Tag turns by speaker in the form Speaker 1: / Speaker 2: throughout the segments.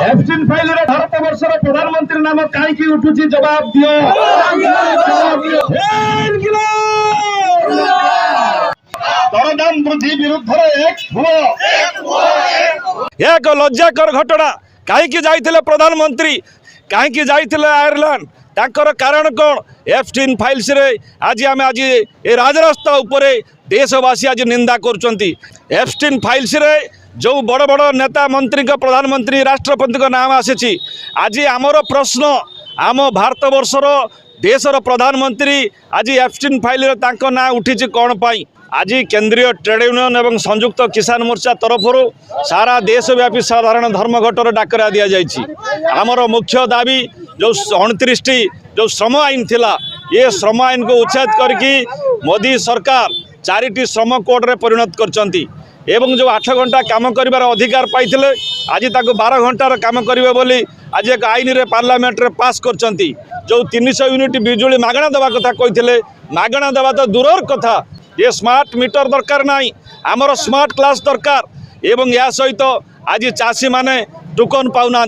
Speaker 1: एफटीन file रे भारत वर्षर प्रधानमंत्री नाम काईकी उठुची जवाब दियो। दरदाम वृद्धि विरुद्ध एक लज्जाकर घटना कहीं जाइए प्रधानमंत्री कहीं जाइए आयरलैंड तांकर कारण कौन एफटीन फाइल्स रे आज आम आज ए राजरास्ता उपरे देशवासी आज निंदा करुँच एफटीन फाइल्स रे जो बड़ बड़ नेता मंत्री प्रधानमंत्री राष्ट्रपति नाम आसी आज आमर प्रश्न आम भारत वर्षर देशर प्रधानमंत्री आज एफटीन फाइल ना उठी कौन पाई आज केंद्रीय ट्रेड यूनियन एवं संयुक्त किसान मोर्चा तरफ सारा देशव्यापी साधारण धर्मघटर डाकरा दि जाइए। आमर मुख्य दाबी जो 29 जो श्रम आईन थिला ये श्रम आईन को उच्छेद करके मोदी सरकार 4टी श्रम कोड रे परिणत करचंती एवं जो 8 घंटा काम करिवार अधिकार पाइथिले आज ताको 12 घंटार काम करिवे बोली आज एक आईन रे पार्लियामेंट रे पास करचंती। जो 300 यूनिट बिजुली मागणा देवा कथा कहिथिले मागणा देवा तो दूरर कथा ये स्मार्ट मीटर दरकार नहीं आमर स्मार्ट क्लास दरकार एवं या सहित आज चाषी माने टोकन पाउना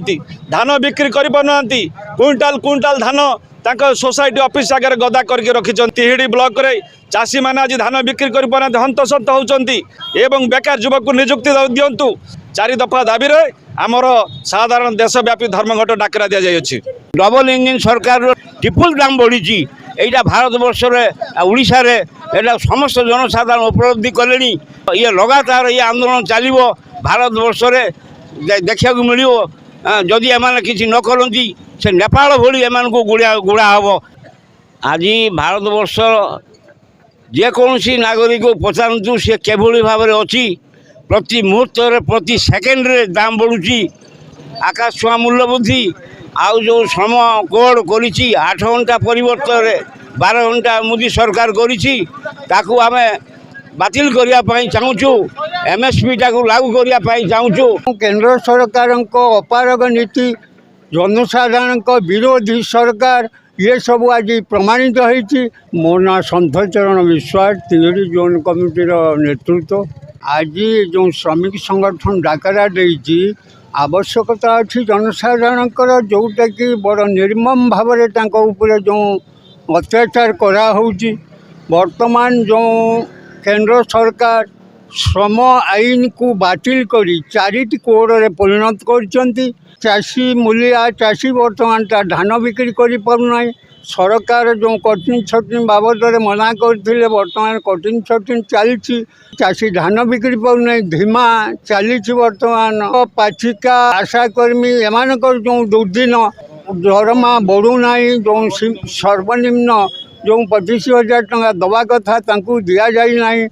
Speaker 1: धान बिक्री कर पाना क्विंटाल क्विंटाल धान तांको सोसाइटी ऑफिस आगे गदा करके रखिछन। तिहिडी ब्लॉक रे चाषी माने आज धान बिक्री कर पाना हंतसंत होउचंती एवं बेकार युवक को नियुक्ति दियंतु 4 दफा दाबी रे आमर साधारण देशव्यापी धर्मघट डाकरा दिया जायछि।
Speaker 2: डबल इंजिन सरकार ट्रिपल दाम बढ़ी एटा भारत वर्ष ओडिशा रे एटा समस्त जनसाधारण उपलब्धि कले ये लगातार ये आंदोलन चलो भारत वर्ष देखा मिलो जदि एम किसी न करती से नेपाल भली एम को गुड़ा हम आज भारत वर्ष जेकोसी नागरिक पचारतु सी केभली भाव में अच्छी प्रति मुहूर्त प्रति सेकेंड रे दाम बढ़ुची आकाश छुआ मूल्य वृद्धि आउ जो श्रम कोड कर 8 घंटा परिवर्तन 12 घंटा मोदी सरकार करू आम बातिल करने चाहूँ एमएसपी टाक लागू करने चाहूँ।
Speaker 3: केंद्र सरकार अपारग नीति जनसाधारण विरोधी सरकार ये सब आज प्रमाणित होती। मो ना संतचरण विश्वास तिहिडी जोन कमिटीर नेतृत्व आज जो श्रमिक संगठन डाकरा देती आवश्यकता अच्छी जनसाधारण जोटा कि बड़ निर्मम भाव में जो अत्याचार करा वर्तमान जो केंद्र सरकार श्रम आईन को बातिल करी 4टी कोड रे परिणत करचंती। चाषी मूलिया चाषी वर्तमान धान बिक्री करि पारुना सरकार जो कटिंग छटिंग बाबद में मना करथिले वर्तमान कटिंग छटिंग चलती चाषी धान बिक्री पारुना धीमा चली वर्तमान पाचिका आशाकर्मी एमानकर जो दुर्दिन दरमा बढ़ुना जो सर्वनिम्न जो 25,000 टंका दवा कथा तांकू दिया जाई नहीं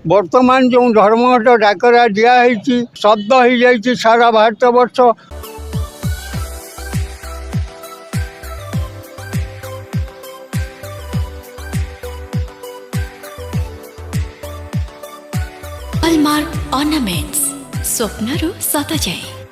Speaker 3: वर्तमान जो धर्मघट डाकरा दिखाई शब्द हो जाए सारा भारत वर्ष।
Speaker 4: हॉलमार्क ऑर्नामेंट्स स्वप्नरू सत जाए।